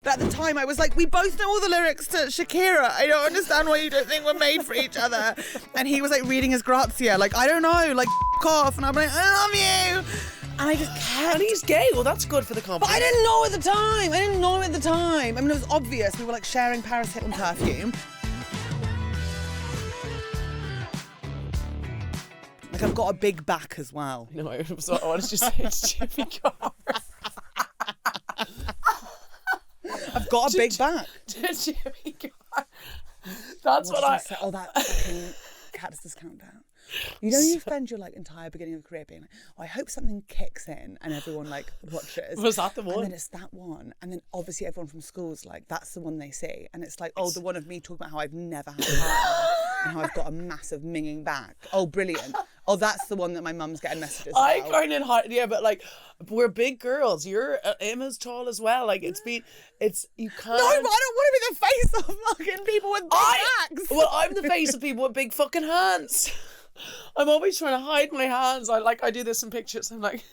But at the time, I was like, we both know all the lyrics to Shakira. I don't understand why you don't think we're made for each other. And he was like reading his Grazia, like, I don't know, like, off. And I'm like, I love you. And I just kept. And he's gay. Well, that's good for the company. But I didn't know at the time. I mean, it was obvious. We were like sharing Paris Hilton perfume. Like, I've got a big back as well. No, I wanted to say it's Jimmy Carr. I've got a big back. Jimmy Carr. That's what I say? Oh, that fucking Cactus Countdown. You know, you spend your like entire beginning of the career being like, oh, I hope something kicks in and everyone like watches. Was that the one? And then it's that one. And then obviously everyone from school's like, that's the one they see. And it's like, oh, the one of me talking about how I've never had a partner and how I've got a massive minging back. Oh, brilliant. Oh, that's the one that my mum's getting messages about. I kind of hard, yeah, but like we're big girls. You're Emma's tall as well. Like you can't. No, but I don't want to be the face of fucking people with big backs. Well, I'm the face of people with big fucking hands. I'm always trying to hide my hands. I do this in pictures. I'm like,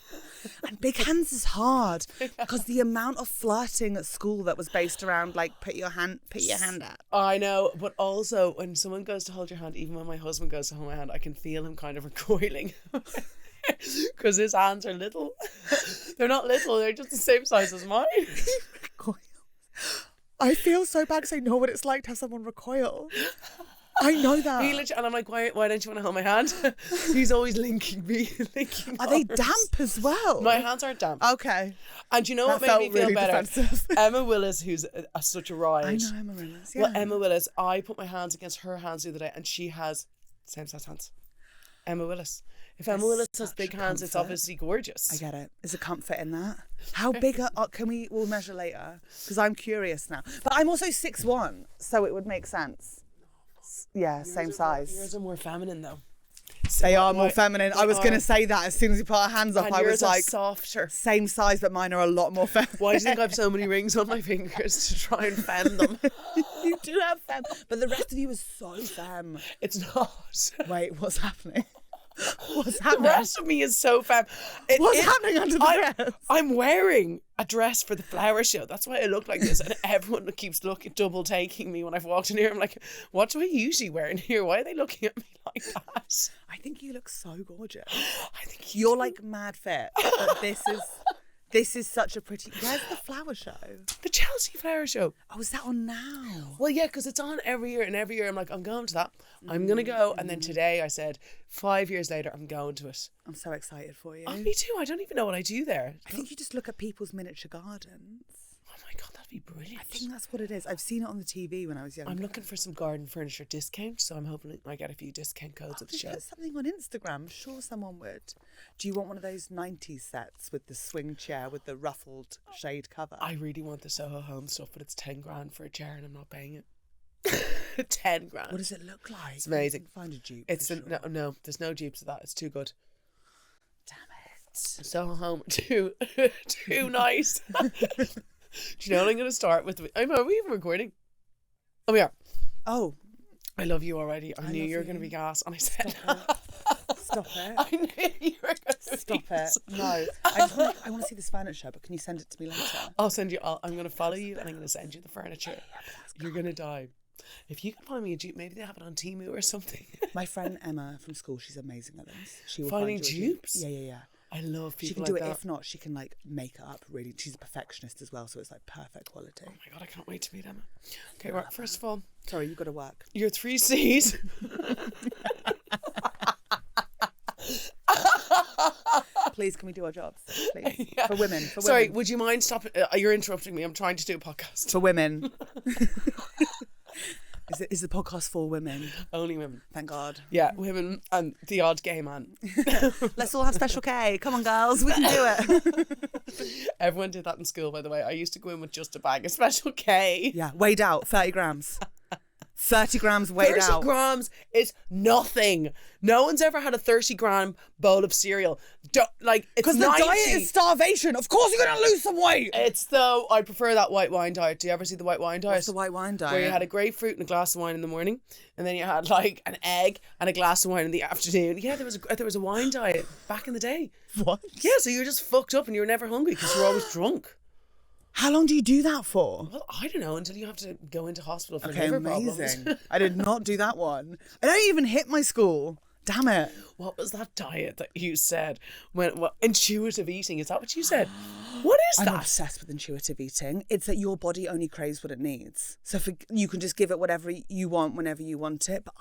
and big hands is hard because the amount of flirting at school that was based around like put your hand up. I know, but also when someone goes to hold your hand, even when my husband goes to hold my hand, I can feel him kind of recoiling because his hands are little. They're not little. They're just the same size as mine. I feel so bad because I know what it's like to have someone recoil. I know that. And I'm like, why don't you want to hold my hand? He's always linking me. Are they damp as well? My hands aren't damp. Okay. And you know what made me feel better? Emma Willis, who's such a ride. I know Emma Willis, yeah. Well, Emma Willis, I put my hands against her hands the other day and she has same size hands. Emma Willis. If Emma Willis has big hands, it's obviously gorgeous. I get it. There's a comfort in that. How big we'll measure later? Because I'm curious now. But I'm also 6'1", so it would make sense. Yeah, same size. Yours are more feminine though. They are more feminine. I was going to say that as soon as we put our hands up. I was like, softer. Same size, but mine are a lot more feminine. Why do you think I have so many rings on my fingers to try and femme them? You do have femme, but the rest of you is so femme. It's not. Wait, what's happening? What's happening? The rest of me is so femme. What's happening under the dress? I'm wearing a dress for the flower show. That's why I look like this. And everyone keeps double taking me when I've walked in here. I'm like, what do I usually wear in here? Why are they looking at me like that? I think you look so gorgeous. I think you're like mad fit. But this is such a pretty... Where's the flower show? The Chelsea flower show. Oh, is that on now? Well, yeah, because it's on every year. And every year I'm like, I'm going to that. I'm going to go. And then today I said, 5 years later, I'm going to it. I'm so excited for you. Oh, me too. I don't even know what I do there. I think you just look at people's miniature gardens. Oh my God, that'd be brilliant. I think that's what it is. I've seen it on the TV when I was younger. I'm looking for some garden furniture discounts, so I'm hoping I get a few discount codes at the show. Put something on Instagram. I'm sure someone would. Do you want one of those 90s sets with the swing chair with the ruffled shade cover? I really want the Soho Home stuff, but it's 10 grand for a chair and I'm not paying it. 10 grand. What does it look like? It's amazing. Find a dupe. No, there's no dupes of that. It's too good. Damn it. Soho Home, too nice. Do you know what I'm going to start with? Are we even recording? Oh, we are. Oh. I love you already. I knew you were going to be gas. And I said... Stop it. I knew you were going to Stop it. No. I want to see this furniture, but can you send it to me later? I'll send you... I'm going to follow you and I'm going to send you the furniture. You're going to die. If you can find me a dupe, maybe they have it on Temu or something. My friend Emma from school, she's amazing at this. She will Finding find you dupes? Yeah. I love people She can like do it. that. If not, she can like make it up really. She's a perfectionist as well, so it's like perfect quality. Oh my God, I can't wait to meet Emma. Okay, right, first of all... Sorry, you've got to work. Your 3 C's. Please, can we do our jobs? Please. Yeah. For women. Sorry, would you mind stopping? You're interrupting me. I'm trying to do a podcast. For women. Is the podcast for women? Only women. Thank God. Yeah, women and the odd gay man. Let's all have Special K. Come on, girls. We can do it. Everyone did that in school, by the way. I used to go in with just a bag of Special K. Yeah, weighed out, 30 grams. 30 grams weighed 30 out. 30 grams is nothing. No one's ever had a 30-gram bowl of cereal. It's because the 90. diet is starvation. Of course you're going to lose some weight. I prefer that white wine diet. Do you ever see the white wine diet? What's the white wine diet? Where you had a grapefruit and a glass of wine in the morning, and then you had like an egg and a glass of wine in the afternoon. Yeah, there was a wine diet back in the day. What? Yeah, so you were just fucked up and you were never hungry because you were always drunk. How long do you do that for? Well, I don't know, until you have to go into hospital for Okay, liver amazing. problems. I did not do that one. I don't even hit my school. Damn it. What was that diet that you said? Intuitive eating, is that what you said? What is that? I'm obsessed with intuitive eating. It's that your body only craves what it needs. So you can just give it whatever you want whenever you want it. But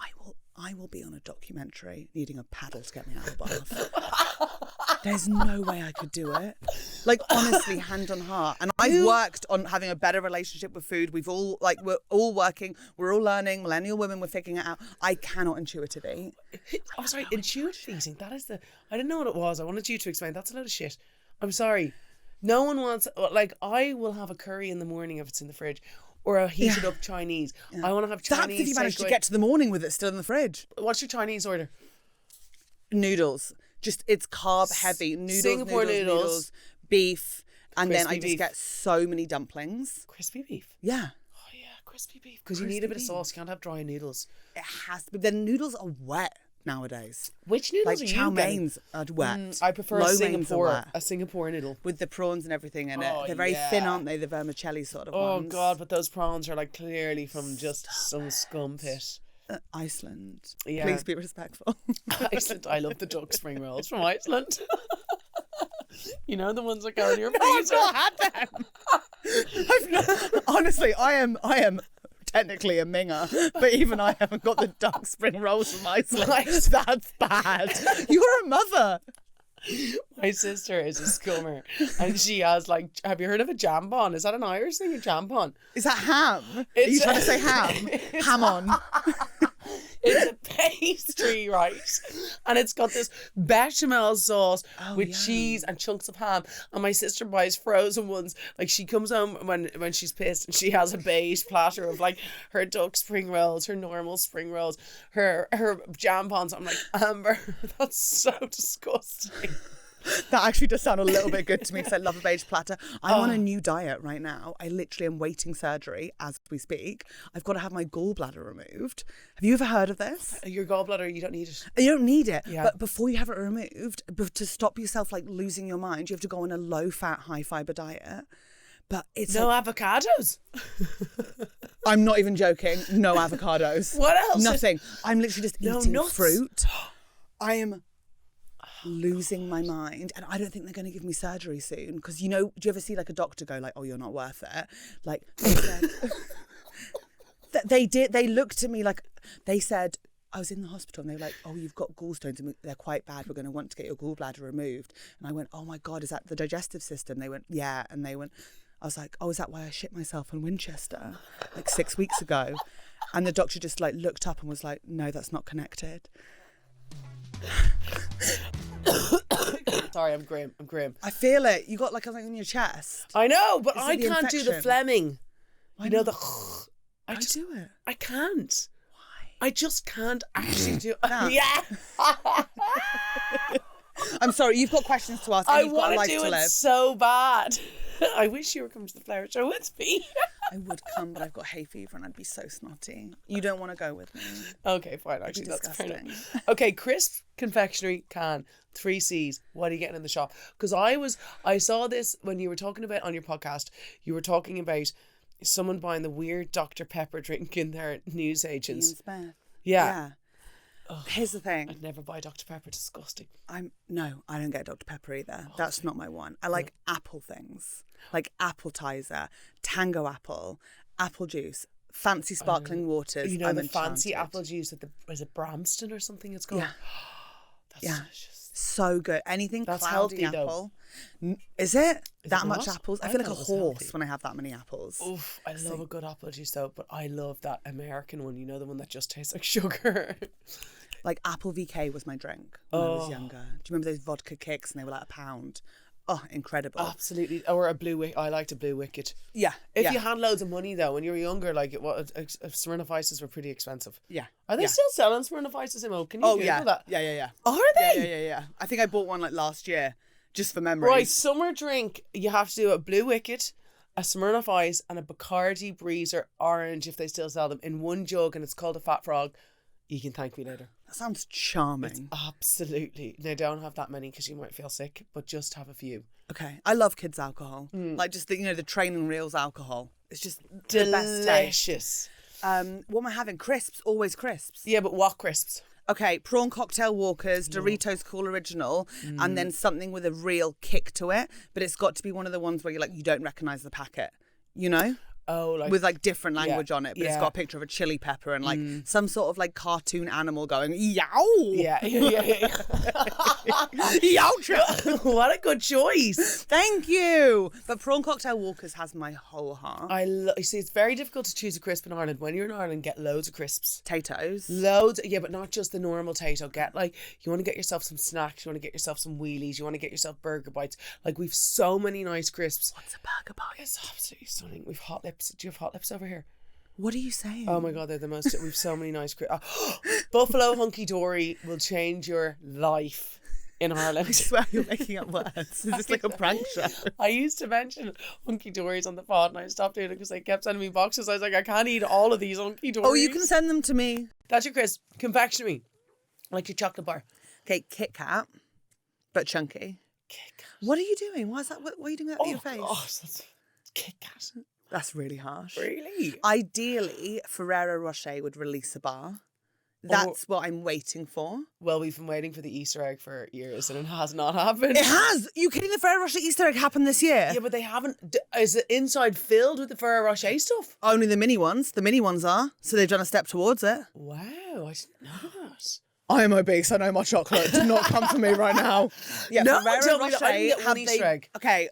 I will be on a documentary needing a paddle to get me out of the bath. There's no way I could do it. Like, honestly, hand on heart. And I've worked on having a better relationship with food. We're all working. We're all learning. Millennial women, we're figuring it out. I cannot intuitive eat. Oh, sorry, intuitive eating. That is I didn't know what it was. I wanted you to explain. That's a load of shit. I'm sorry. No one wants, like, I will have a curry in the morning if it's in the fridge. Or a heated up Chinese. I want to have Chinese. That's if you manage to get to the morning with it still in the fridge. What's your Chinese order? Noodles. Just, it's carb heavy. Singapore noodles, beef. And then I crispy just beef. get so many dumplings. Crispy beef. Yeah. Oh yeah, crispy beef. Because you need a bit of sauce. You can't have dry noodles. It has to be. The noodles are wet nowadays. Which noodles Like are chow you getting? mains are wet. I prefer Lo a meins are Singapore wet. noodle. With the prawns and everything in it. Oh, They're very yeah. thin, aren't they? The vermicelli sort of Oh ones. God, but those prawns are like clearly from just some scum pit. Iceland. Yeah. Please be respectful. Iceland. I love the duck spring rolls from Iceland. You know, the ones that go in your No, I've freezer. not had them. I've not. Honestly, I am technically a minger, but even I haven't got the duck spring rolls from Iceland. Nice. That's bad. You're a mother. My sister is a scummer, and she has like. Have you heard of a jambon? Is that an Irish thing? A jambon? Is that ham? Are you trying to say ham? Ham on. It's a pastry, right? And it's got this bechamel sauce with yum. cheese and chunks of ham. And my sister buys frozen ones. Like, she comes home when she's pissed and she has a beige platter of like her duck spring rolls, her normal spring rolls, her jambons. I'm like, Amber, that's so disgusting. That actually does sound a little bit good to me because I love a beige platter. I'm on a new diet right now. I literally am waiting surgery as we speak. I've got to have my gallbladder removed. Have you ever heard of this? Your gallbladder, you don't need it. You don't need it. Yeah. But before you have it removed, to stop yourself like losing your mind, you have to go on a low-fat, high-fibre diet. But it's No like, avocados. I'm not even joking. No avocados. What else? Nothing. I'm literally just No eating nuts. fruit. I am losing my mind, and I don't think they're going to give me surgery soon because, you know, do you ever see like a doctor go like, oh, you're not worth it? Like they said, they looked at me like, they said, I was in the hospital and they were like, oh, you've got gallstones and they're quite bad, we're going to want to get your gallbladder removed. And I went, oh my God, is that the digestive system? They went, yeah. And they went, I was like, oh, is that why I shit myself in Winchester like 6 weeks ago? And the doctor just like looked up and was like, no, that's not connected. Sorry, I'm grim. I feel it. You got like something on your chest. I know, but Is it I the can't do the infection? Fleming. Why You know, not? I Go just do it. I can't. Why? I just can't actually do it. Nah. Yeah. I'm sorry, you've got questions to ask and I you've got a want life to do to it live. so bad. I wish you were coming to the flower show with me. I would come, but I've got hay fever and I'd be so snotty. You don't want to go with me. Okay, fine. It'd be Actually, that's fair disgusting. enough. Okay, crisp confectionery can 3 C's. What are you getting in the shop? Because I saw this when you were talking about on your podcast. You were talking about someone buying the weird Dr. Pepper drink in their newsagents. Ian Smith. Yeah. Here's the thing. I'd never buy Dr. Pepper. Disgusting. I don't get Dr. Pepper either. That's not my one. I like apple things. Like appetizer, tango apple, apple juice, fancy sparkling waters. You know, I'm the fancy enchanted. apple juice at is it Bramston or something it's called? Yeah. That's Yeah. delicious. So good. Anything That's cloudy healthy, though. apple. Is it? Is that it much not? apples? I I feel like thought a it was horse healthy. when I have that many apples. Oof, I love a good apple juice though, but I love that American one, you know, the one that just tastes like sugar. Like apple VK was my drink when I was younger. Do you remember those vodka kicks and they were like £1? Oh, incredible. Absolutely. Or a blue wicket. I liked a blue wicket. Yeah. If yeah. you had loads of money though, when you were younger, like Smirnoff Ices were pretty expensive. Yeah. Are they yeah. still selling Smirnoff Ices in Mo? Can you Oh, Google yeah. that? Yeah. Are Yeah, they? yeah. I think I bought one like last year just for memories. Right, summer drink, you have to do a blue wicket, a Smirnoff Ice, and a Bacardi Breezer Orange, if they still sell them, in one jug, and it's called a Fat Frog. You can thank me later. That sounds charming. It's absolutely. Now, don't have that many because you might feel sick, but just have a few. Okay. I love kids' alcohol. Like just the, the training wheels alcohol. It's just Delicious. the best taste. What am I having? Crisps. Always crisps. Yeah, but what crisps? Okay, prawn cocktail Walkers, Doritos Cool Original, and then something with a real kick to it. But it's got to be one of the ones where you don't recognise the packet, Oh, like with like different language on it, but it's got a picture of a chili pepper and like some sort of like cartoon animal going yow. Yeah. Yow. What a good choice. Thank you. But prawn cocktail Walkers has my whole heart. You see, it's very difficult to choose a crisp in Ireland. When you're in Ireland, get loads of crisps. Potatoes. Loads, yeah, but not just the normal tato. Get you want to get yourself some snacks, you want to get yourself some wheelies, you want to get yourself burger bites. Like, we've so many nice crisps. What's a burger bite? It's absolutely stunning. We've hot lips. Do you have hot lips over here? What are you saying? Oh my God, they're the most. We've so many nice crisps. Buffalo Hunky Dory will change your life in Ireland. I swear you're making up words. Is this like a prank show? I used to mention Hunky Dories on the pod and I stopped doing it because they kept sending me boxes. I was like, I can't eat all of these Hunky Dories. Oh, you can send them to me. That's your crisp. Confectionery. Like your chocolate bar. Okay, Kit Kat, but chunky. Kit Kat. What are you doing? Why is that? What are you doing that with your face? Oh, that's Kit Kat. That's really harsh. Really? Ideally, Ferrero Rocher would release a bar. That's what I'm waiting for. Well, we've been waiting for the Easter egg for years and it has not happened. It has! Are you kidding? The Ferrero Rocher Easter egg happened this year. Yeah, but they haven't. Is the inside filled with the Ferrero Rocher stuff? Only the mini ones. The mini ones are. So they've done a step towards it. Wow, I didn't know that. I am obese. I know my chocolate. Do not come for me right now. Yeah, No, Ferrero tell me Rocher that. I didn't get one Easter egg. Okay.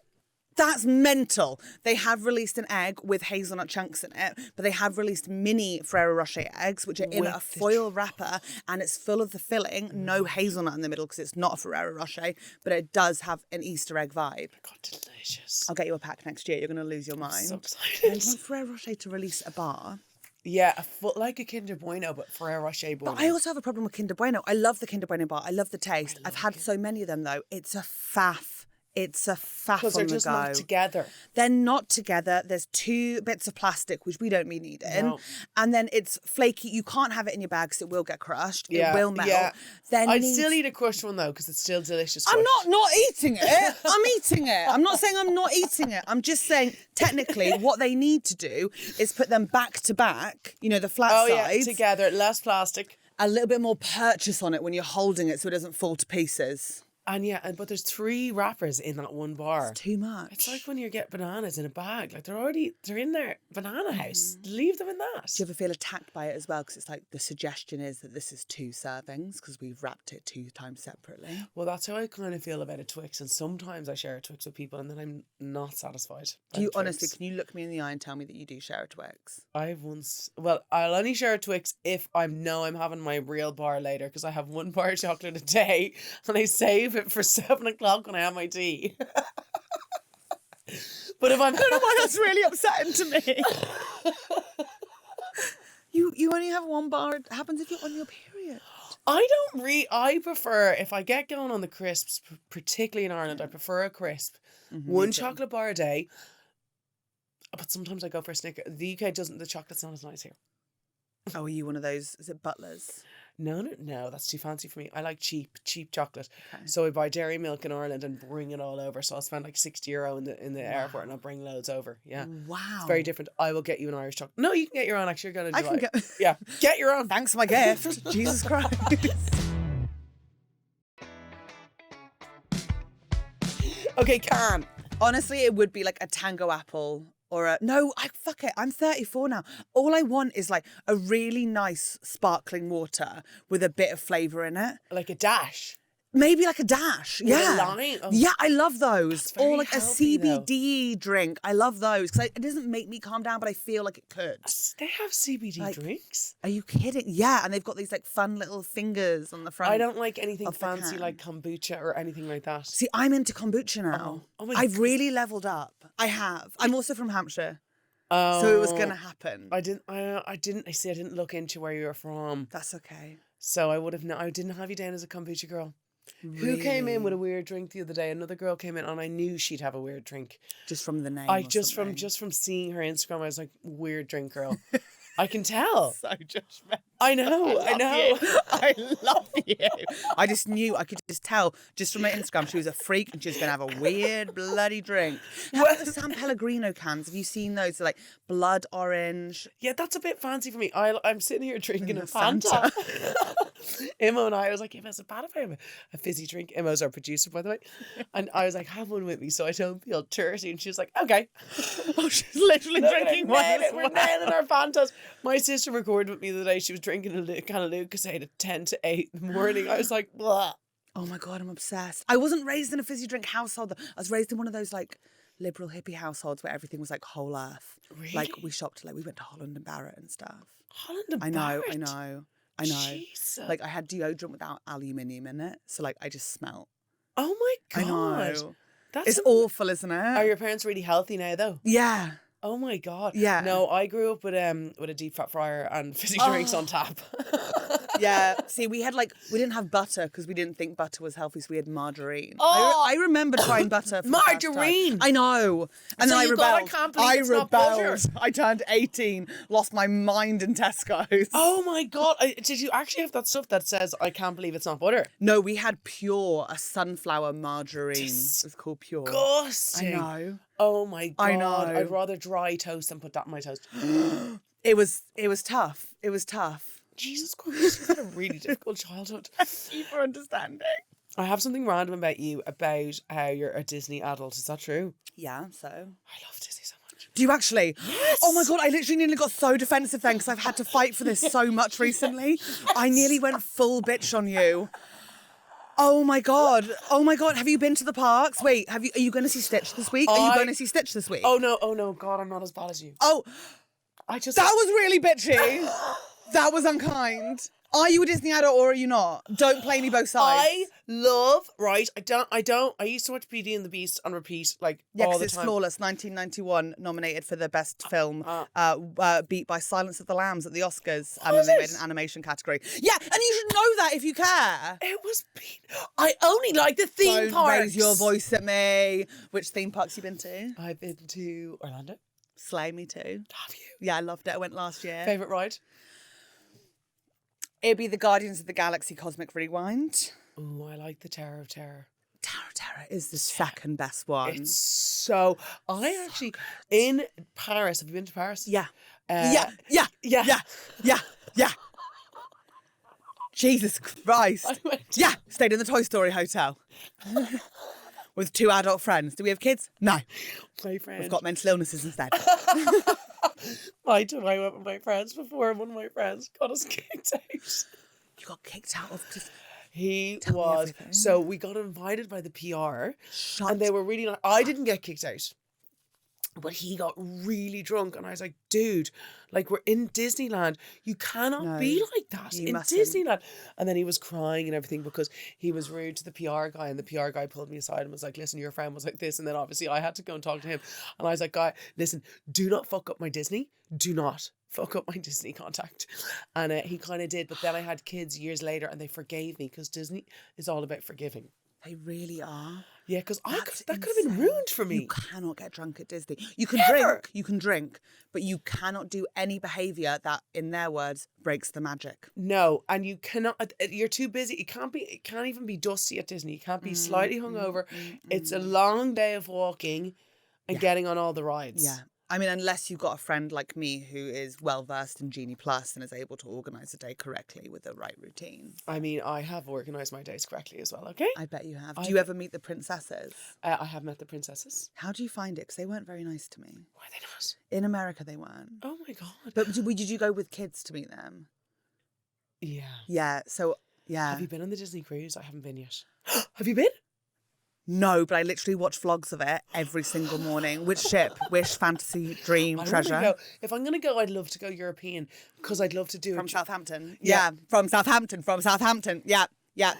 That's mental. They have released an egg with hazelnut chunks in it, but they have released mini Ferrero Rocher eggs, which are in a foil wrapper, and it's full of the filling, no hazelnut in the middle because it's not a Ferrero Rocher, but it does have an Easter egg vibe. God, delicious. I'll get you a pack next year. You're going to lose your mind. So I excited. want Ferrero Rocher to release a bar. Yeah, like a Kinder Bueno, but Ferrero Rocher Bueno. But I also have a problem with Kinder Bueno. I love the Kinder Bueno bar. I love the taste. I've had so many of them, though. It's a faff. It's a faff because they're just not together. They're not together. There's 2 bits of plastic, which we don't really need in. No. And then it's flaky. You can't have it in your bag because it will get crushed. Yeah, it will melt. yeah. Then I'd still eat a crushed one, though, because it's still delicious. I'm not eating it. I'm eating it. I'm not saying I'm not eating it. I'm just saying, technically, what they need to do is put them back to back, the flat sides. Yeah, together, less plastic. A little bit more purchase on it when you're holding it so it doesn't fall to pieces. And but there's 3 wrappers in that one bar. It's too much. It's like when you get bananas in a bag. Like they're in their banana house. Leave them in that. Do you ever feel attacked by it as well? Because it's like the suggestion is that this is 2 servings because we've wrapped it 2 times separately. Well, that's how I kind of feel about a Twix. And sometimes I share a Twix with people and then I'm not satisfied. Do you honestly, can you look me in the eye and tell me that you do share a Twix? I'll only share a Twix if I know I'm having my real bar later because I have 1 bar of chocolate a day and I save it for 7 o'clock when I have my tea. But if I don't know why that's really upsetting to me. You only have 1 bar. It happens if you're on your period. I prefer, if I get going on the crisps, particularly in Ireland, I prefer a crisp. 1 chocolate bar a day. But sometimes I go for a Snicker. The UK doesn't, the chocolate's not as nice here. Oh, are you one of those, is it Butlers? No, that's too fancy for me. I like cheap chocolate. Okay. So I buy dairy milk in Ireland and bring it all over. So I'll spend like €60 in the airport and I'll bring loads over. Yeah. Wow. It's very different. I will get you an Irish chocolate. No, you can get your own actually. You're going to do Yeah, get your own. Thanks for my gift. Jesus Christ. Okay, can. Honestly, it would be like a Tango apple. Fuck it. I'm 34 now. All I want is like a really nice sparkling water with a bit of flavour in it. Like a dash. Maybe like a dash. With a lime? Oh. Yeah, I love those. Or like healthy, a CBD drink. I love those because it doesn't make me calm down, but I feel like it could. They have CBD drinks? Are you kidding? Yeah, and they've got these like fun little fingers on the front. I don't like anything fancy like kombucha or anything like that. See, I'm into kombucha now. I've really leveled up. I have. I'm also from Hampshire. Oh, so it was going to happen. I didn't look into where you were from. That's okay. So I didn't have you down as a kombucha girl. Really? Who came in with a weird drink the other day? Another girl came in and I knew she'd have a weird drink. Just from the name. Just from seeing her Instagram, I was like, weird drink girl. I can tell. So judgmental. I know. I love you. I just knew, I could just tell, just from her Instagram, she was a freak and she was going to have a weird bloody drink. How about the San Pellegrino cans? Have you seen those? They're like blood orange. Yeah, that's a bit fancy for me. I'm sitting here drinking a Fanta. Imo and I was like, Imo, is it bad if I have a fizzy drink? Imo's our producer, by the way. And I was like, have one with me so I don't feel dirty. And she was like, okay. Oh, she's literally drinking one. We're nailing our Fantas. My sister recorded with me the other day. She was drinking a can of Lucozade at 10 to 8 in the morning. I was like, blah. Oh my God, I'm obsessed. I wasn't raised in a fizzy drink household. I was raised in one of those like liberal hippie households where everything was like whole earth. Really? Like we shopped, like we went to Holland and Barrett and stuff. Holland and I know. Barrett? Jesus. Like I had deodorant without aluminium in it. So like I just smelt. Oh my God. I know. It's awful, isn't it? Are your parents really healthy now though? Yeah. Oh my God. Yeah. No, I grew up with a deep fat fryer and fizzy drinks on tap. Yeah. See, we didn't have butter because we didn't think butter was healthy, so we had margarine. Oh. I remember trying butter for Margarine? the first time. I know. And So then I you rebelled. can't believe it's not butter. I turned 18, lost my mind in Tesco's. Oh my God. Did you actually have that stuff that says, I can't believe it's not butter? No, we had Pure, a sunflower margarine. It was called Pure. Disgusting. I know. Oh my God. I know. I'd rather dry toast than put that in my toast. It was tough. It was tough. Jesus Christ, you had a really difficult childhood. Thank you for understanding. I have something random about you, about how you're a Disney adult. Is that true? Yeah, so. I love Disney so much. Do you actually? Yes. Oh my God, I literally nearly got so defensive then because I've had to fight for this so much recently. I nearly went full bitch on you. Oh my God. Have you been to the parks? Wait, are you going to see Stitch this week? Are you going to see Stitch this week? Oh no, God, I'm not as bad as you. Oh, that was really bitchy. That was unkind. Are you a Disney adult or are you not? Don't play me both sides. I love, right, I used to watch Beauty and the Beast on repeat, like, all the it's time. flawless. 1991, nominated for the best film, beat by Silence of the Lambs at the Oscars. And then they made an animation category. Yeah, and you should know that if you care. It was beat. I only like the theme Don't parks. raise your voice at me. Which theme parks you been to? I've been to Orlando. Slay, me too. Have you? Yeah, I loved it. I went last year. Favourite ride? It'd be the Guardians of the Galaxy Cosmic Rewind. Oh, I like the Tower of Terror. Tower of Terror is the second best one. It's so... I actually... In Paris... Have you been to Paris? Yeah. Yeah. Jesus Christ. I went to- Yeah. Stayed in the Toy Story Hotel. With 2 adult friends. Do we have kids? No. My friend. We've got mental illnesses instead. I went with my friends before, and one of my friends got us kicked out. You got kicked out of... He Tell me was... everything. So we got invited by the PR, Shut and they were really... I didn't get kicked out. But he got really drunk, and I was like, dude, like, we're in Disneyland. You cannot be like that you in mustn't. Disneyland. And then he was crying and everything because he was rude to the PR guy, and the PR guy pulled me aside and was like, listen, your friend was like this. And then obviously I had to go and talk to him. And I was like, guy, listen, do not fuck up my Disney. Do not fuck up my Disney contact. And he kind of did. But then I had kids years later, and they forgave me because Disney is all about forgiving. They really are. Yeah, because that could have been insane. ruined for me. You cannot get drunk at Disney. You can Never. drink, but you cannot do any behaviour that, in their words, breaks the magic. No, and you cannot. You're too busy. It can't even be dusty at Disney. You can't be slightly hungover. It's a long day of walking and getting on all the rides. Yeah. I mean, unless you've got a friend like me who is well versed in Genie Plus and is able to organise a day correctly with the right routine. I mean, I have organised my days correctly as well. Okay. I bet you have. Do you ever meet the princesses? I have met the princesses. How do you find it? Because they weren't very nice to me. Why are they not? In America, they weren't. Oh my God. But did you go with kids to meet them? Yeah. Yeah. So yeah. Have you been on the Disney cruise? I haven't been yet. Have you been? No, but I literally watch vlogs of it every single morning. Which ship? Wish, fantasy, dream, I wanna treasure? go. If I'm gonna go, I'd love to go European because I'd love to do From it. Southampton. Yeah. From Southampton. Yeah.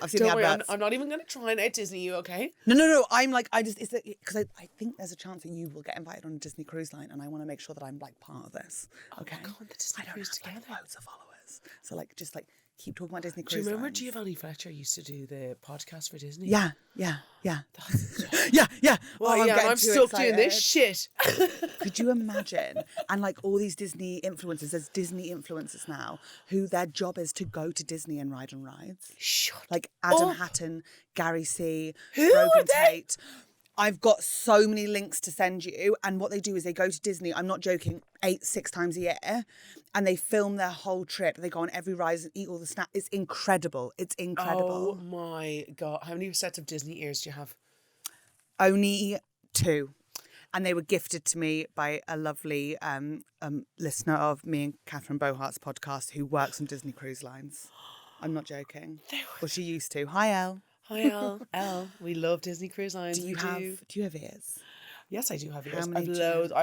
I've seen Don't the worry, adverts. I'm not even gonna try and out Disney you. Okay. No. I'm like, it's because I think there's a chance that you will get invited on a Disney cruise line, and I want to make sure that I'm like part of this. Okay. Go on the Disney I don't cruise have together. like, loads of followers, so like just like keep talking about Disney Do you cruise remember lines. Giovanni Fletcher used to do the podcast for Disney? Yeah. Yeah. Well, Well, yeah, I'm stuck doing this shit. Could you imagine? And like all these Disney influencers, there's Disney influencers now who their job is to go to Disney and ride on rides. Shut Like Adam up. Hatton, Gary C, Who are Brogan they? Tate. I've got so many links to send you. And what they do is they go to Disney, I'm not joking, 6 times a year. And they film their whole trip. They go on every ride and eat all the snacks. It's incredible. It's incredible. Oh my God. How many sets of Disney ears do you have? Only 2. And they were gifted to me by a lovely listener of me and Catherine Bohart's podcast who works on Disney Cruise Lines. I'm not joking. Well, she used to. Hi, Elle. Hi, Elle. We love Disney Cruise Lines. Do you have ears? Yes, I do have ears. many I've do you loads.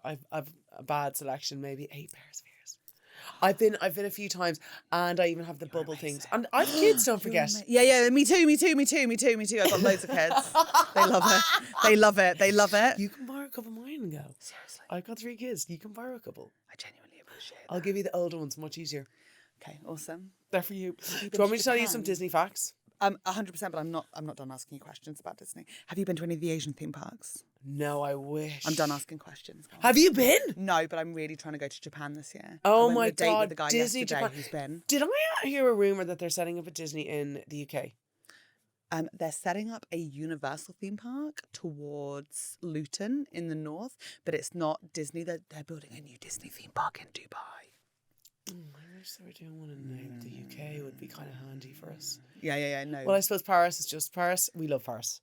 I've a bad selection, maybe 8 pairs of ears. I've been a few times, and I even have the bubble things. And I've kids, don't forget. Yeah, me too. I've got loads of kids. They love it. You can borrow a couple of mine and go. Seriously. I've got 3 kids. You can borrow a couple. I genuinely appreciate it. I'll give you the older ones, much easier. Okay, awesome. They're for you. Do you want me to tell you some Disney facts? 100%, but I'm not done asking you questions about Disney. Have you been to any of the Asian theme parks? No, I wish. I'm done asking questions. Have you been? No, but I'm really trying to go to Japan this year. Oh I went on my a date God, with the guy Disney yesterday Japan. who's been. Did I hear a rumor that they're setting up a Disney in the UK? They're setting up a Universal theme park towards Luton in the north, but it's not Disney. They're building a new Disney theme park in Dubai. I wish they were doing one in the UK. It would be kind of handy for us. Yeah, no. Well, I suppose Paris is just Paris. We love Paris.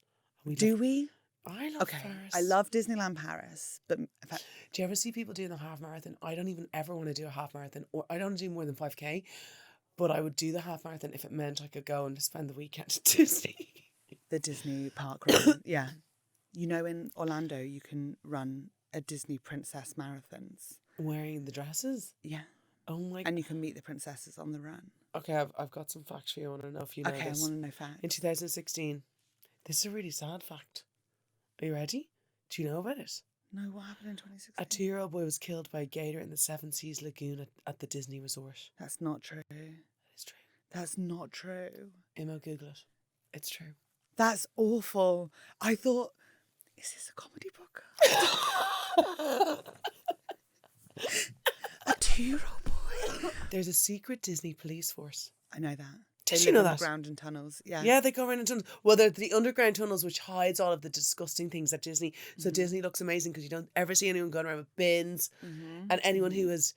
Do we? I love Paris. I love Disneyland Paris, but in fact, do you ever see people doing the half marathon? I don't even ever want to do a half marathon, or I don't do more than 5K, but I would do the half marathon if it meant I could go and spend the weekend at Disney. the Disney park run, yeah. You know, in Orlando, you can run a Disney princess marathons. Wearing the dresses? Yeah. Oh my God. And you can meet the princesses on the run. Okay, I've got some facts for you. I want to know if you know Okay, this. I want to know facts. In 2016, this is a really sad fact. Are you ready? Do you know about it? No, what happened in 2016? A 2-year-old boy was killed by a gator in the Seven Seas Lagoon at the Disney Resort. That's not true. That is true. That's not true. Imo, Google it. It's true. That's awful. I thought, is this a comedy podcast? A 2-year-old boy? There's a secret Disney police force. I know that. Did They you know live that? underground in tunnels. Yeah. Yeah, they go around in tunnels. Well, they're the underground tunnels which hides all of the disgusting things at Disney. So Disney looks amazing because you don't ever see anyone going around with bins. And anyone who has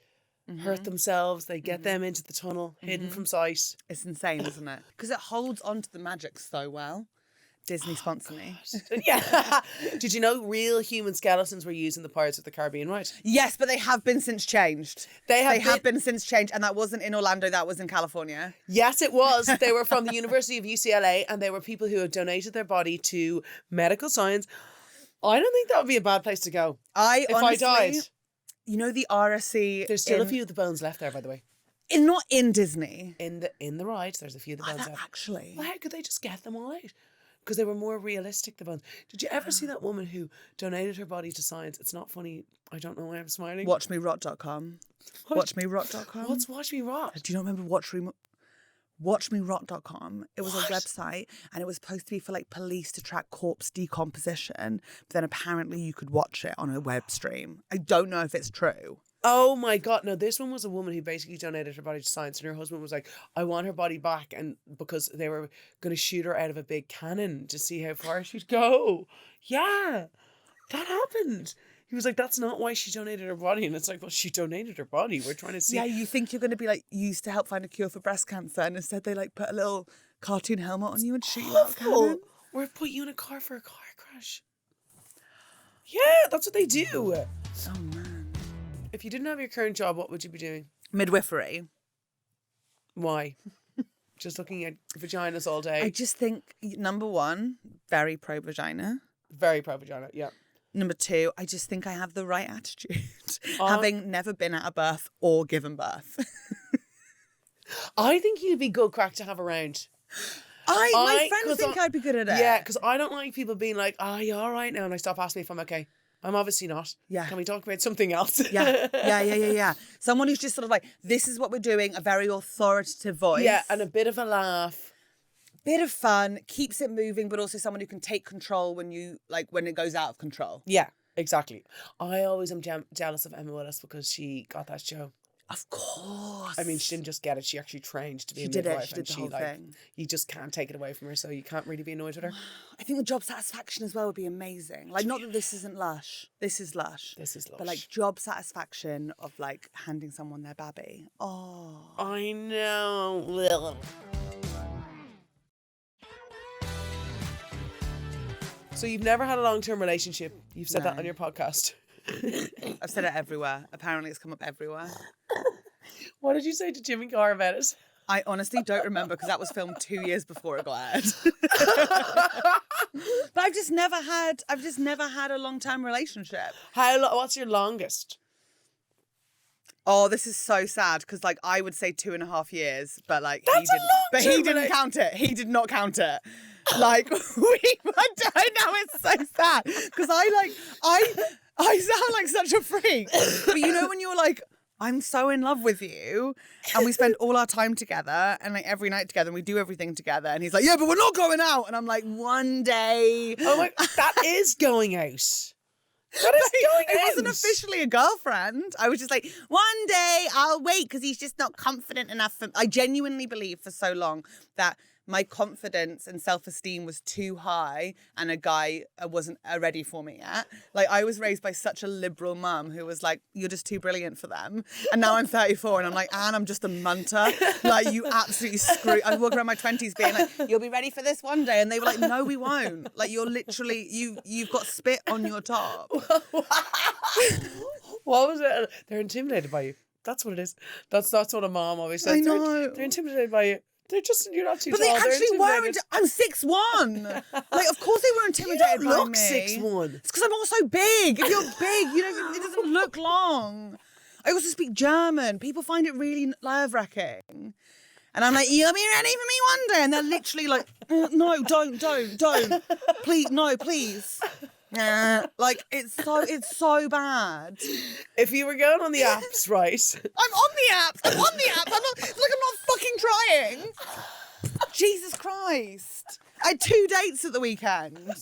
hurt themselves, they get them into the tunnel, hidden from sight. It's insane, isn't it? Because it holds on to the magic so well. Disney sponsor me. Yeah. Did you know real human skeletons were used in the Pirates of the Caribbean, right? Yes, but they have been since changed. They have been since changed, and that wasn't in Orlando, that was in California. Yes, it was. They were from the University of UCLA, and they were people who had donated their body to medical science. I don't think that would be a bad place to go. If Honestly, I died. You know the RSC... There's still a few of the bones left there, by the way. Not in Disney. In the rides, there's a few of the bones left. Actually. Well, how could they just get them all out? Because they were more realistic, the bones. Did you ever see that woman who donated her body to science? It's not funny. I don't know why I'm smiling. WatchMeRot.com. WatchMeRot.com. What's Watch Me Rot? Do you not remember WatchMeRot.com? It was a website, and it was supposed to be for like police to track corpse decomposition. But then apparently you could watch it on a web stream. I don't know if it's true. Oh my God. No, this one was a woman who basically donated her body to science, and her husband was like, I want her body back, and because they were going to shoot her out of a big cannon to see how far she'd go. Yeah, that happened. He was like, that's not why she donated her body. And it's like, well, she donated her body. We're trying to see. Yeah, you think you're going to be like used to help find a cure for breast cancer, and instead they like put a little cartoon helmet on you and shoot you out of a cannon. Or put you in a car for a car crash. Yeah, that's what they do. Oh man. If you didn't have your current job, what would you be doing? Midwifery. Why? Just looking at vaginas all day. I just think, number one, very pro vagina. Very pro vagina, yeah. Number two, I just think I have the right attitude, having never been at a birth or given birth. I think you'd be good crack to have around. My friends think I'd be good at it. Yeah, because I don't like people being like, you all right now? And I stop asking me if I'm okay. I'm obviously not. Yeah. Can we talk about something else? Yeah. Someone who's just sort of like, this is what we're doing, a very authoritative voice. Yeah, and a bit of a laugh. Bit of fun, keeps it moving, but also someone who can take control when it goes out of control. Yeah, exactly. I always am jealous of Emma Willis because she got that show. Of course. I mean, she didn't just get it, she actually trained to be a did midwife. She did the whole thing. You just can't take it away from her, so you can't really be annoyed with her. I think the job satisfaction as well would be amazing. Like, not that this isn't lush. This is lush. But like job satisfaction of like handing someone their babby. Oh. I know. So you've never had a long-term relationship. You've said that on your podcast. I've said it everywhere. Apparently it's come up everywhere. What did you say to Jimmy Carr about it? I honestly don't remember because that was filmed 2 years before it got aired. But I've just never had a long-term relationship. What's your longest? Oh, this is so sad because like I would say 2.5 years, but like he didn't count it. He did not count it. Like I know it's so sad because I sound like such a freak. But you know when you're like, I'm so in love with you and we spend all our time together and like every night together and we do everything together and he's like, yeah, but we're not going out. And I'm like, one day. Oh my, that is going out. That is going out. It wasn't officially a girlfriend. I was just like, one day I'll wait because he's just not confident enough. I genuinely believe for so long that my confidence and self-esteem was too high and a guy wasn't ready for me yet. Like, I was raised by such a liberal mum who was like, you're just too brilliant for them. And now I'm 34 and I'm like, Anne, I'm just a munter. Like, you absolutely screw. I was walking around my 20s being like, you'll be ready for this one day. And they were like, no, we won't. Like, you're literally, you've got spit on your top. What was it? They're intimidated by you. That's what it is. That's what a mom always says. I know. They're intimidated by you. They're just, you're not too tall. But they actually weren't. I'm 6'1". Like, of course they were intimidated by me. You look 6'1". It's because I'm also big. If you're big, it doesn't look long. I also speak German. People find it really nerve-wracking. And I'm like, you'll be ready for me one day. And they're literally like, no, don't. Please, no, please. Like, it's so bad. If you were going on the apps, right? I'm on the apps. It's like I'm not fucking trying. Jesus Christ. I had 2 dates at the weekend.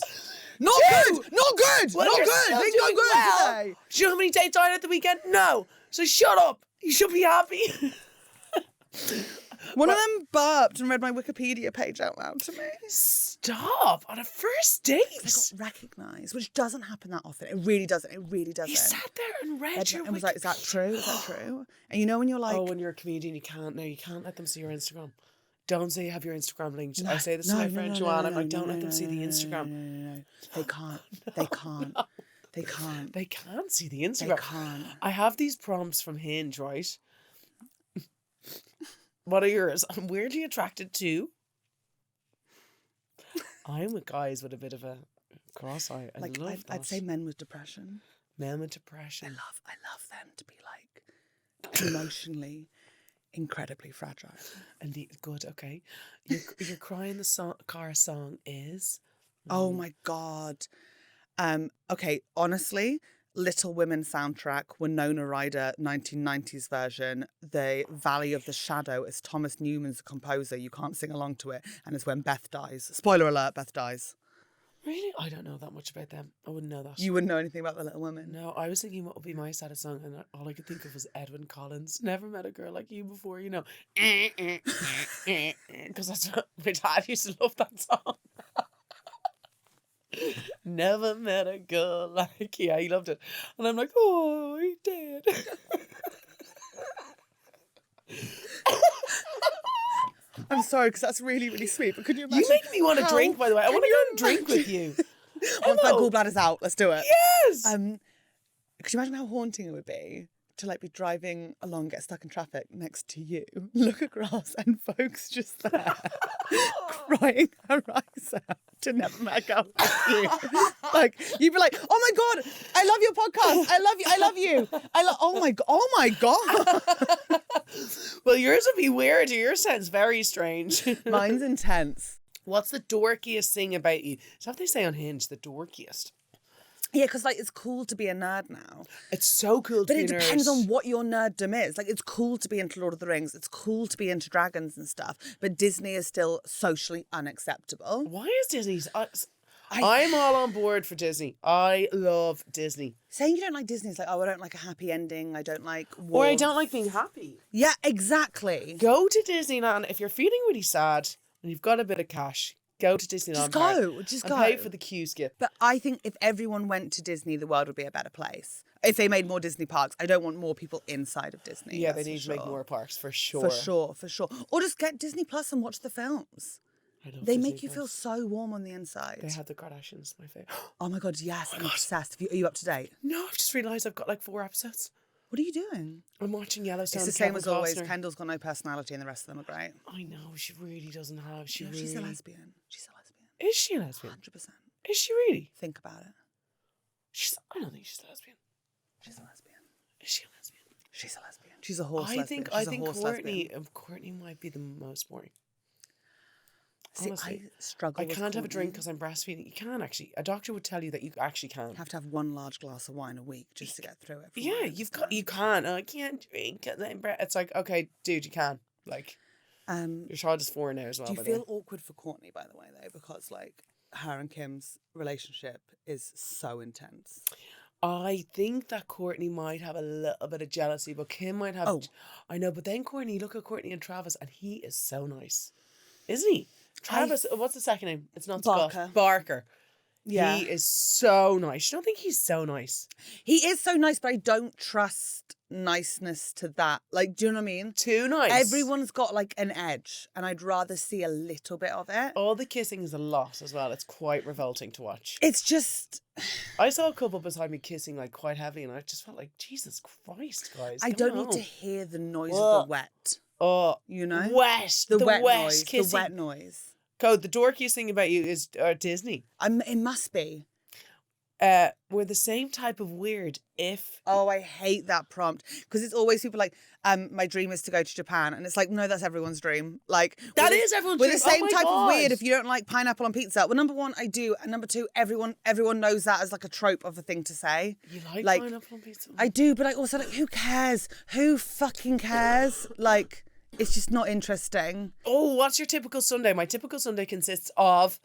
Not good. Things not good today. Do you know how many dates I had at the weekend? No. So shut up. You should be happy. One of them burped and read my Wikipedia page out loud to me. Stop. On a first date. I got recognised, which doesn't happen that often. It really doesn't. You sat there and read your and was like, is that true? And you know when you're like... Oh, when you're a comedian, you can't let them see your Instagram. Don't say you have your Instagram linked. I say this to my friend Joanna. I'm like, don't let them see the Instagram. No. They can't. They can't. They can't. They can't see the Instagram. They can't. I have these prompts from Hinge, right? What are yours? I'm weirdly attracted to. I'm with guys with a bit of a cross eye. I'd say men with depression. Men with depression. I love them to be like emotionally incredibly fragile. And good, okay. Your cry in the car song is. Oh my God. Okay, honestly, Little Women soundtrack, Winona Ryder 1990s version. The Valley of the Shadow is Thomas Newman's composer. You can't sing along to it. And it's when Beth dies. Spoiler alert, Beth dies. Really? I don't know that much about them. I wouldn't know that. You wouldn't know anything about the Little Women? No, I was thinking what would be my saddest song and all I could think of was Edwyn Collins. Never met a girl like you before, you know. Because that's what my dad used to love that song. Never met a girl like you. Yeah, he loved it. And I'm like, oh, he did. I'm sorry, because that's really, really sweet. But could you imagine? You make me want to drink, by the way. I want to go and drink with you. Once my gallbladder's out, let's do it. Yes. Could you imagine how haunting it would be to like be driving along, get stuck in traffic next to you, look across, and folks just there crying her eyes out to never met a girl like you. Like you'd be like, oh my God, I love your podcast. I love you. Oh my God. Well, yours would be weird. Yours sounds very strange. Mine's intense. What's the dorkiest thing about you? Is that what they say on Hinge? The dorkiest. Yeah, because like it's cool to be a nerd now. It's so cool to But be it a nerd. depends on what your nerddom is. Like, it's cool to be into Lord of the Rings. It's cool to be into dragons and stuff. But Disney is still socially unacceptable. Why is Disney... I'm all on board for Disney. I love Disney. Saying you don't like Disney is like, oh, I don't like a happy ending. I don't like war. Or I don't like being happy. Yeah, exactly. Go to Disneyland if you're feeling really sad and you've got a bit of cash. Go to Disneyland. Just and go. pay for the queue skip. But I think if everyone went to Disney, the world would be a better place. If they made more Disney parks, I don't want more people inside of Disney. Yeah, they need to make more parks, for sure. For sure. Or just get Disney Plus and watch the films. They make you feel so warm on the inside. They had the Kardashians, my favourite. Oh my God, yes, I'm obsessed. Are you up to date? No, I've just realised I've got like 4 episodes. What are you doing? I'm watching Yellowstone. It's the same as always. Kendall's got no personality and the rest of them are great. I know, she really doesn't have. She's a lesbian. She's a lesbian. Is she a lesbian? 100%. Is she really? Think about it. I don't think she's a lesbian. She's a lesbian. Is she a lesbian? She's a lesbian. She's a horse lesbian. I think Courtney might be the most boring. See, honestly, I struggle I with can't have a drink Courtney. because I'm breastfeeding. You can actually. A doctor would tell you that you actually can. You have to have one large glass of wine a week just to get through it. Yeah, you can. I can't drink. It's like, okay, dude, you can. Like, your child is 4 now as well. Do you feel awkward for Courtney, by the way, though? Because, like, her and Kim's relationship is so intense. I think that Courtney might have a little bit of jealousy, but Kim might have... Oh. I know, but then Courtney, look at Courtney and Travis, and he is so nice. Isn't he? Travis, what's the second name? It's not Barker. Scott. Barker. Yeah. He is so nice. You don't think he's so nice? He is so nice, but I don't trust niceness to that. Like, do you know what I mean? Too nice. Everyone's got, like, an edge, and I'd rather see a little bit of it. All the kissing is a lot as well. It's quite revolting to watch. It's just... I saw a couple beside me kissing, like, quite heavily, and I just felt like, Jesus Christ, guys. I don't need to hear the noise of the wet. Oh, you know? Wet. The wet noise. kissing. The wet noise. Code, the dorkiest thing about you is Disney. It must be. We're the same type of weird if... Oh, I hate that prompt. Because it's always people like, my dream is to go to Japan. And it's like, no, that's everyone's dream. Like that is everyone's dream. We're the same type of weird if you don't like pineapple on pizza. Well, number one, I do. And number two, everyone knows that as like a trope of a thing to say. You like pineapple on pizza? I do, but I also like, who cares? Who fucking cares? Like... It's just not interesting. Oh, what's your typical Sunday? My typical Sunday consists of...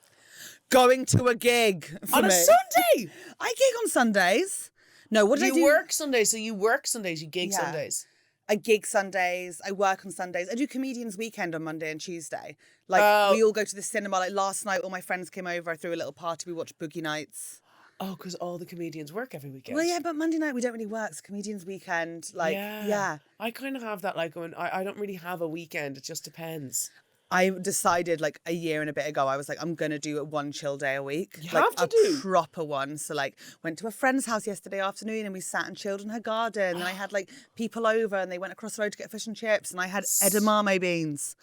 going to a gig on a Sunday? I gig on Sundays. No, what do I do? You work Sundays, so you work Sundays, you gig Sundays. I gig Sundays. I work on Sundays. I do comedians weekend on Monday and Tuesday. Like, we all go to the cinema. Like, last night, all my friends came over. I threw a little party. We watched Boogie Nights. Oh, because all the comedians work every weekend. Well, yeah, but Monday night we don't really work. So comedians weekend, like, yeah. I kind of have that, like, when I don't really have a weekend. It just depends. I decided like a year and a bit ago, I was like, I'm going to do one chill day a week. You like have to a do. proper one. So like went to a friend's house yesterday afternoon and we sat and chilled in her garden. And I had like people over and they went across the road to get fish and chips. And I had edamame beans.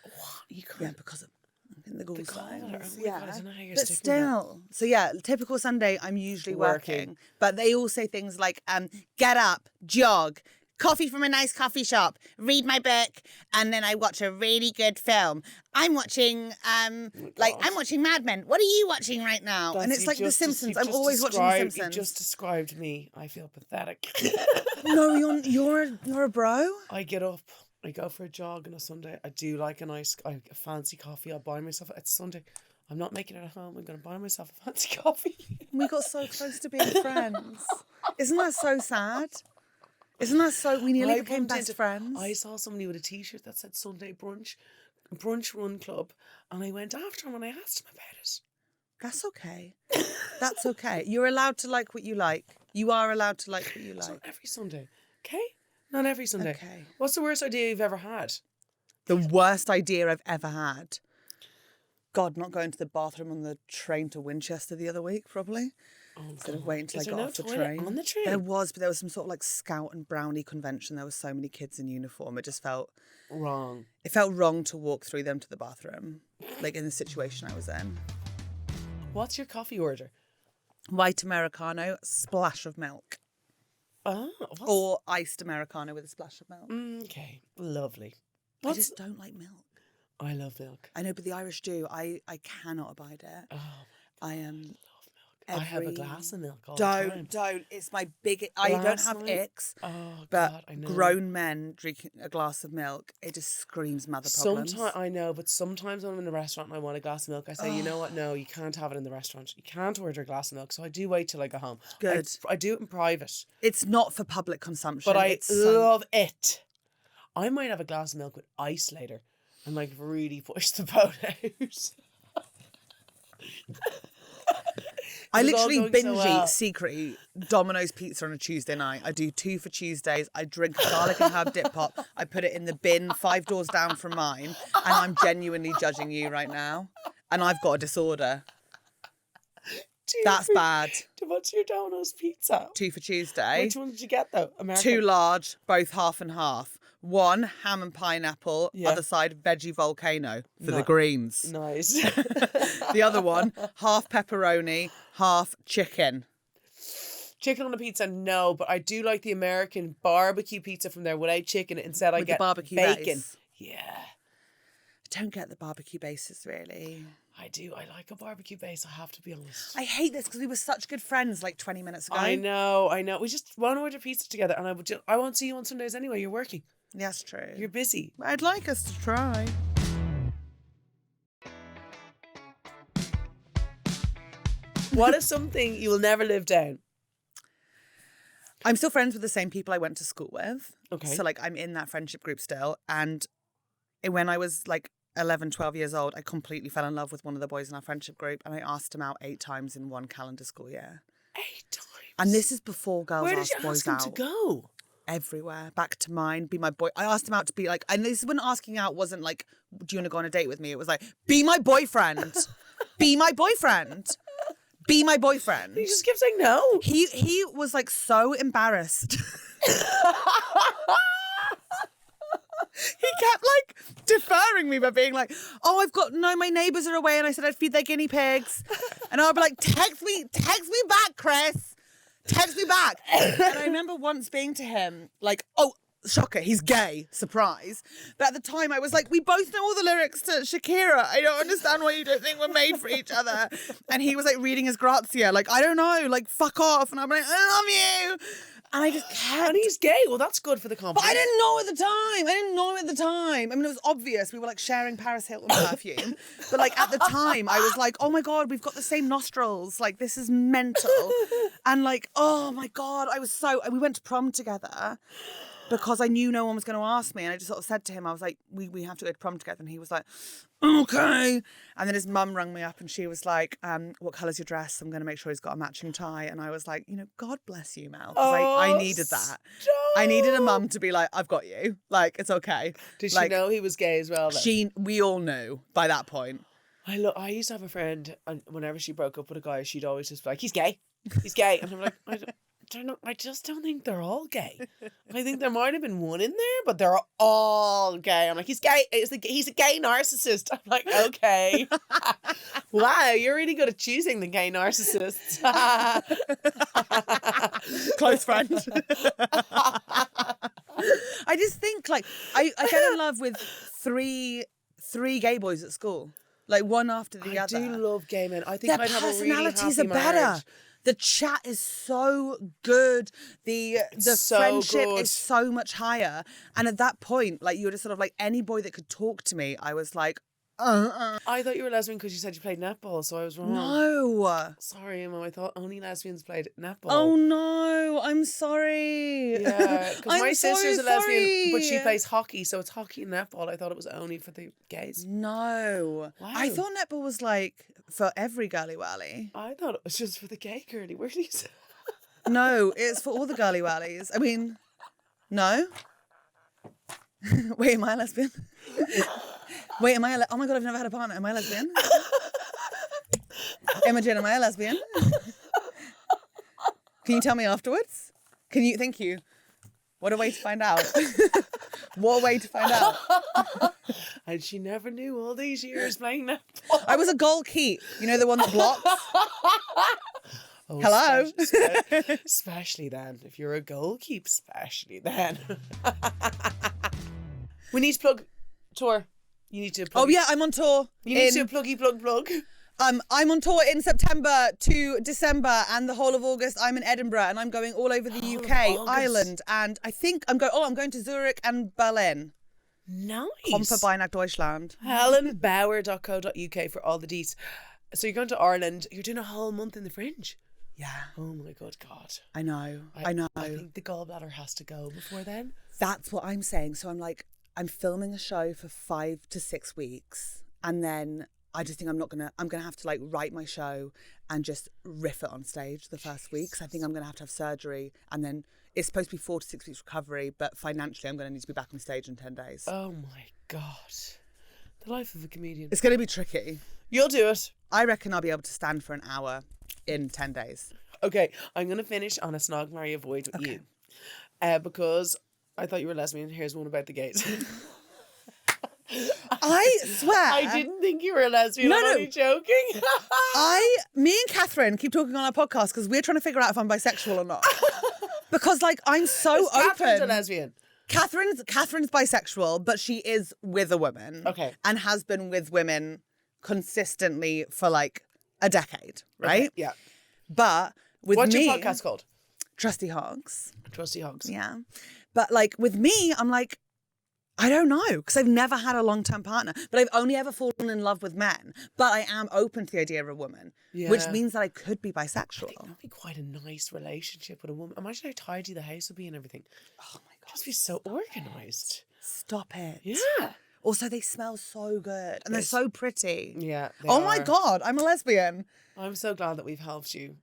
What? You can't... Yeah, because of the gallbladder. Yeah. God, I don't know how you're but sticking with still. So yeah, typical Sunday, I'm usually working. But they all say things like, get up, jog, coffee from a nice coffee shop, read my book, and then I watch a really good film. I'm watching, I'm watching Mad Men. What are you watching right now? And it's like The Simpsons. I'm always watching The Simpsons. You just described me. I feel pathetic. No, you're a bro. I get up. I go for a jog on a Sunday. I do like a fancy coffee. I'll buy myself. It's Sunday. I'm not making it at home. I'm going to buy myself a fancy coffee. We got so close to being friends. Isn't that so sad? Isn't that so? We nearly became best friends. I saw somebody with a T-shirt that said Sunday brunch run club, and I went after him and I asked him about it. That's okay. That's okay. You're allowed to like what you like. You are allowed to like what you like. It's not every Sunday, okay? Not every Sunday. Okay. What's the worst idea you've ever had? The worst idea I've ever had. God, not going to the bathroom on the train to Winchester the other week, probably. Oh, Instead of waiting till I got off the train. On the train? There was, but there was some sort of like scout and brownie convention. There were so many kids in uniform. It just felt wrong. It felt wrong to walk through them to the bathroom, like in the situation I was in. What's your coffee order? White Americano, splash of milk. Oh, or iced Americano with a splash of milk. Okay, lovely. I just don't like milk. I love milk. I know, but the Irish do. I cannot abide it. Oh, I love milk. I have a glass of milk all the time. Don't. It's my biggest. I don't have icks. Oh, but God, I know. grown men drinking a glass of milk, it just screams mother problems. Sometimes I know, but sometimes when I'm in a restaurant and I want a glass of milk, I say, you know what? No, you can't have it in the restaurant. You can't order a glass of milk. So I do wait till I go home. Good. I do it in private. It's not for public consumption. But I love it. I might have a glass of milk with ice later and like really push the boat out. I literally binge eat secretly Domino's pizza on a Tuesday night. I do 2 for Tuesdays. I drink a garlic and herb dip pop. I put it in the bin 5 doors down from mine. And I'm genuinely judging you right now. And I've got a disorder. That's bad. What's your Domino's pizza? 2 for Tuesday. Which one did you get though? American? 2 large, both half and half. 1 ham and pineapple, other side veggie volcano for the greens. Nice. The other one, half pepperoni, half chicken. Chicken on a pizza, no, but I do like the American barbecue pizza from there without chicken. Instead, I get barbecue bacon. base. Yeah. I don't get the barbecue bases really. I do. I like a barbecue base, I have to be honest. I hate this because we were such good friends like 20 minutes ago. I know. We just want to order pizza together and I won't see you on Sundays anyway. You're working. That's true. You're busy. I'd like us to try. What is something you will never live down? I'm still friends with the same people I went to school with. Okay. So like I'm in that friendship group still. And when I was like 11, 12 years old, I completely fell in love with one of the boys in our friendship group. And I asked him out 8 times in one calendar school year. 8 times? And this is before girls Where did ask you boys ask him out. to go? Everywhere. Back to mine. Be my boy. I asked him out to be like, and this is when asking out wasn't like, do you want to go on a date with me? It was like, be my boyfriend. Be my boyfriend. Be my boyfriend. He just kept saying no. He was like so embarrassed. He kept like deferring me by being like, oh, my neighbours are away and I said I'd feed their guinea pigs. And I'd be like, text me back, Chris. Text me back. And I remember once being to him like, oh, shocker, he's gay, surprise. But at the time I was like, we both know all the lyrics to Shakira. I don't understand why you don't think we're made for each other. And he was like reading his Grazia, like, I don't know, like, fuck off. And I'm like, I love you. And I just kept... And he's gay. Well, that's good for the compliment. But I didn't know at the time. I mean, it was obvious. We were like sharing Paris Hilton perfume. But like at the time, I was like, oh my God, we've got the same nostrils. Like, this is mental. And like, oh my God, we went to prom together because I knew no one was going to ask me. And I just sort of said to him, I was like, we have to go to prom together. And he was like, okay. And then his mum rang me up and she was like, what colour's your dress? I'm going to make sure he's got a matching tie. And I was like, God bless you, Mel. Because I needed that. Stop. I needed a mum to be like, I've got you. Like, it's okay. Did like, she know he was gay as well then? We all knew by that point. I used to have a friend, and whenever she broke up with a guy, she'd always just be like, he's gay. He's gay. And I'm like, I just don't think they're all gay. I think there might have been one in there, but they're all gay. I'm like, he's gay. He's a gay narcissist. I'm like, okay. Wow, you're really good at choosing the gay narcissists. Close friend. I just think like I fell in love with three gay boys at school, like one after the other. I do love gay men. I think Their I'd have a really personalities happy are better. marriage. The chat is so good. The so friendship good. is so much higher. And at that point, like, you were just sort of like, any boy that could talk to me, I was like, I thought you were lesbian because you said you played netball, so I was wrong. No. Sorry, Emma. I thought only lesbians played netball. Oh no, I'm sorry. Yeah, because my sister's a lesbian, sorry. but she plays hockey, so it's hockey and netball. I thought it was only for the gays. No. Wow. I thought netball was like for every girly wally. I thought it was just for the gay girly whirlies. No, it's for all the girly wallies. I mean, no. Wait, am I a lesbian? Wait, oh my God, I've never had a partner. Am I a lesbian? Imogen, am I a lesbian? Can you tell me afterwards? Thank you. What a way to find out. What a way to find out. And she never knew all these years playing netball. I was a goal keep. You know, the one that blocks? Oh, hello. Especially then. If you're a goalkeeper, especially then. We need to plug tour. You need to plug. Oh yeah, I'm on tour. You need to pluggy plug. I'm on tour in September to December and the whole of August. I'm in Edinburgh and I'm going all over the UK, Ireland, and I think I'm going to Zurich and Berlin. Nice. Kompa bei nach Deutschland. HelenBauer.co.uk for all the deets. So you're going to Ireland. You're doing a whole month in the Fringe. Yeah. Oh my good God. I know. I think the gallbladder has to go before then. That's what I'm saying. So I'm filming a show for 5 to 6 weeks, and then I just think I'm gonna have to like write my show and just riff it on stage the first week. So I think I'm gonna have to have surgery, and then it's supposed to be 4 to 6 weeks recovery, but financially I'm gonna need to be back on stage in 10 days. Oh my God. The life of a comedian. It's gonna be tricky. You'll do it. I reckon I'll be able to stand for an hour in 10 days. Okay, I'm gonna finish on a Snog, marry, avoid with you. Because I thought you were lesbian. Here's one about the gays. I swear. I didn't think you were a lesbian. I'm only joking. Me and Catherine keep talking on our podcast because we're trying to figure out if I'm bisexual or not. Because like I'm so open. Catherine's a lesbian. Catherine's bisexual, but she is with a woman. Okay. And has been with women consistently for like a decade, right? Okay, yeah. But with What's me, your podcast called? Trusty Hogs. Trusty Hogs. Yeah. But like with me, I'm like, I don't know, because I've never had a long-term partner, but I've only ever fallen in love with men. But I am open to the idea of a woman, which means that I could be bisexual. I think that would be quite a nice relationship with a woman. Imagine how tidy the house would be and everything. Oh my God. It must be so organised. Stop it. Yeah. Also, they smell so good and they're so pretty. Yeah. Oh my God, I'm a lesbian. I'm so glad that we've helped you.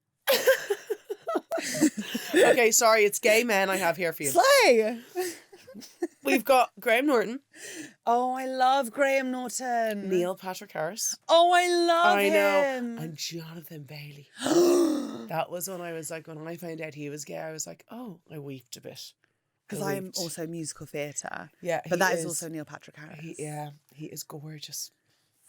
Okay, sorry, it's gay men I have here for you. Slay! We've got Graham Norton. Oh, I love Graham Norton. Neil Patrick Harris. Oh, I love him. know. And Jonathan Bailey. That was when I was like, when I found out he was gay, I was like, oh, I weeped a bit. Because I am also musical theatre. Yeah, but that is also Neil Patrick Harris. He is gorgeous.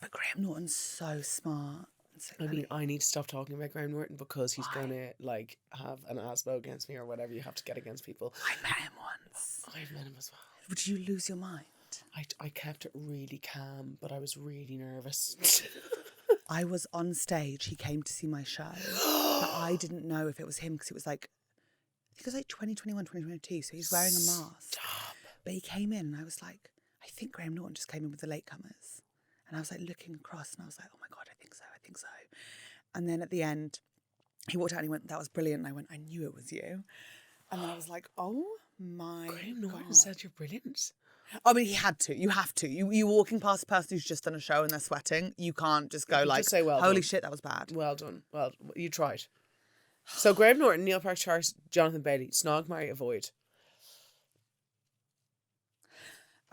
But Graham Norton's so smart. So I mean, I need to stop talking about Graham Norton because he's going to like have an aspo against me or whatever you have to get against people. I met him once. I've met him as well. Would you lose your mind? I kept it really calm, but I was really nervous. I was on stage. He came to see my show. But I didn't know if it was him because it was like, I think it was like 2021, 2022. So he's wearing a mask. Stop. But he came in and I was like, I think Graham Norton just came in with the latecomers. And I was like looking across and I was like, oh my God, I think so. And then at the end, he walked out and he went, that was brilliant. And I went, I knew it was you. And then I was like, oh my Graham God. Norton said you're brilliant. I mean, he had to. You have to. You walking past a person who's just done a show and they're sweating. You can't just go like, just say, well holy done. shit, that was bad. Well done. Well, you tried. So Graham Norton, Neil Patrick Harris, Jonathan Bailey, Snog, marry, avoid.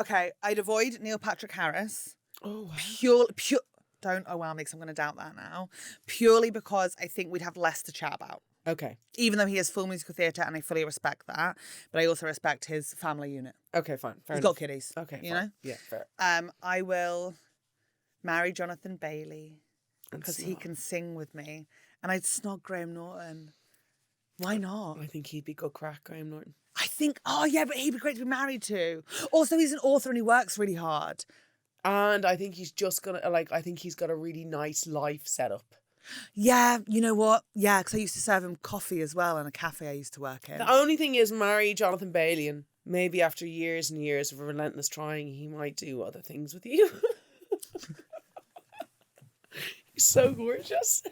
Okay, I'd avoid Neil Patrick Harris. Oh, wow. Pure. Don't overwhelm me because I'm going to doubt that now. Purely because I think we'd have less to chat about. Okay. Even though he is full musical theatre and I fully respect that, but I also respect his family unit. Okay, fine. Fair He's enough. got kiddies. Okay, you fine. know? Yeah, fair. I will marry Jonathan Bailey because he Snog. can sing with me. And I'd snog Graham Norton. Why not? I think he'd be good crack, Graham Norton. I think, oh yeah, but he'd be great to be married to. Also, he's an author and he works really hard. And I think he's just gonna I think he's got a really nice life set up. Yeah, you know what? Yeah, because I used to serve him coffee as well in a cafe I used to work in. The only thing is, marry Jonathan Bailey, and maybe after years and years of relentless trying, he might do other things with you. He's so gorgeous.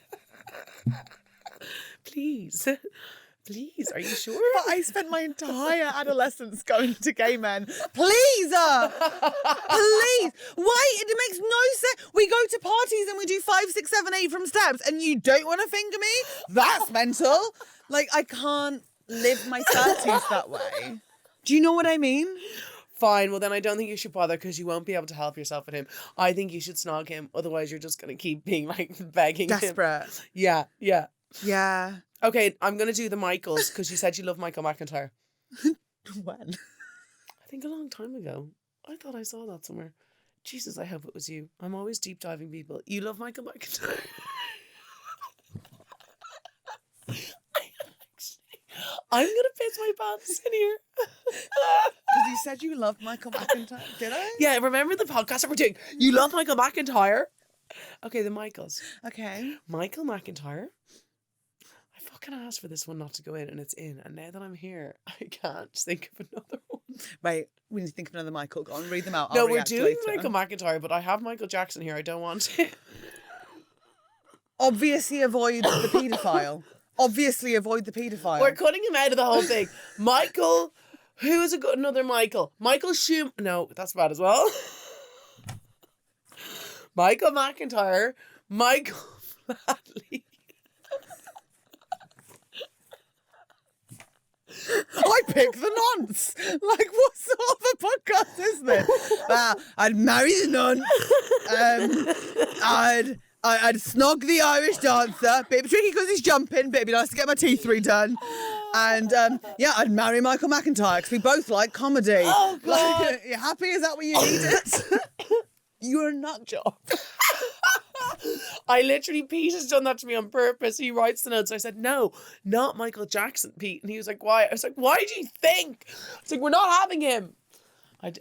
Please, are you sure? But I spent my entire adolescence going to gay men. Please! Please! Why? It makes no sense. We go to parties and we do 5, 6, 7, 8 from steps and you don't want to finger me? That's mental. Like, I can't live my 30s that way. Do you know what I mean? Fine, well then I don't think you should bother because you won't be able to help yourself with him. I think you should snog him, otherwise you're just going to keep being like begging Desperate. him. Yeah. Yeah. Okay, I'm going to do the Michaels because you said you love Michael McIntyre. When? I think a long time ago. I thought I saw that somewhere. Jesus, I hope it was you. I'm always deep diving people. You love Michael McIntyre? I'm going to piss my pants in here. Because you said you loved Michael McIntyre. Did I? Yeah, remember the podcast that we're doing? You love Michael McIntyre? Okay, the Michaels. Okay. Michael McIntyre. I fucking asked for this one not to go in, and it's in. And now that I'm here, I can't think of another one. Wait, we need to think of another Michael. Go on, read them out. No, I'll we're react doing later. Michael McIntyre, but I have Michael Jackson here. I don't want it. Obviously avoid the paedophile. Obviously avoid the paedophile. We're cutting him out of the whole thing. Michael, who is another Michael? Michael Schum. No, that's bad as well. Michael McIntyre, Michael Flatley. I pick the nonce. Like, what sort of a podcast is this? I'd marry the nonce. I'd snog the Irish dancer. Bit tricky because he's jumping, but it'd be nice to get my teeth redone. And yeah, I'd marry Michael McIntyre because we both like comedy. Oh, God. Like, you happy? Is that what you needed? You're a nut job. I literally, Pete has done that to me on purpose. He writes the notes. I said, no, not Michael Jackson, Pete. And he was like, why? I was like, why do you think? It's like, we're not having him. I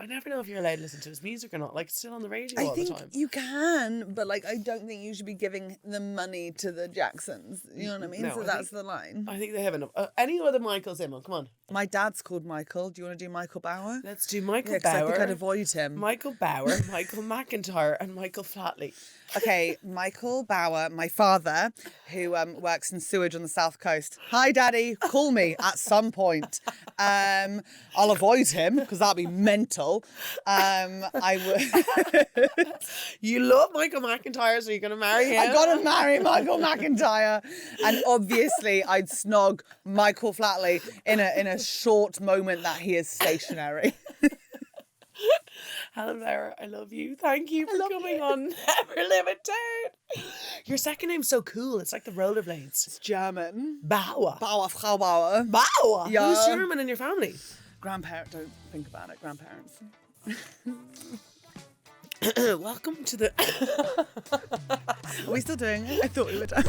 never know if you're allowed to listen to his music or not. Like, it's still on the radio all the time. I think you can, but like, I don't think you should be giving the money to the Jacksons. You know what I mean? No, So that's the line. I think they have enough. Any other Michaels in? Come on. My dad's called Michael. Do you want to do Michael Bauer? Let's do Michael 'cause I Bauer. think I'd avoid him. Michael Bauer, Michael McIntyre, and Michael Flatley. Okay, Michael Bauer, my father, who works in sewage on the south coast. Hi, Daddy. Call me at some point. I'll avoid him because that'd be mental. I would. You love Michael McIntyre, so you're going to marry him? I gotta marry Michael McIntyre, and obviously I'd snog Michael Flatley in a short moment that he is stationary. Helen Bauer, I love you. Thank you for coming on Never Live It Down. Your second name's so cool. It's like the rollerblades. It's German. Bauer. Bauer, Frau Bauer. Bauer? Yeah. Who's German in your family? Grandparent, don't think about it. Grandparents. Welcome to the... Are we still doing it? I thought we were done.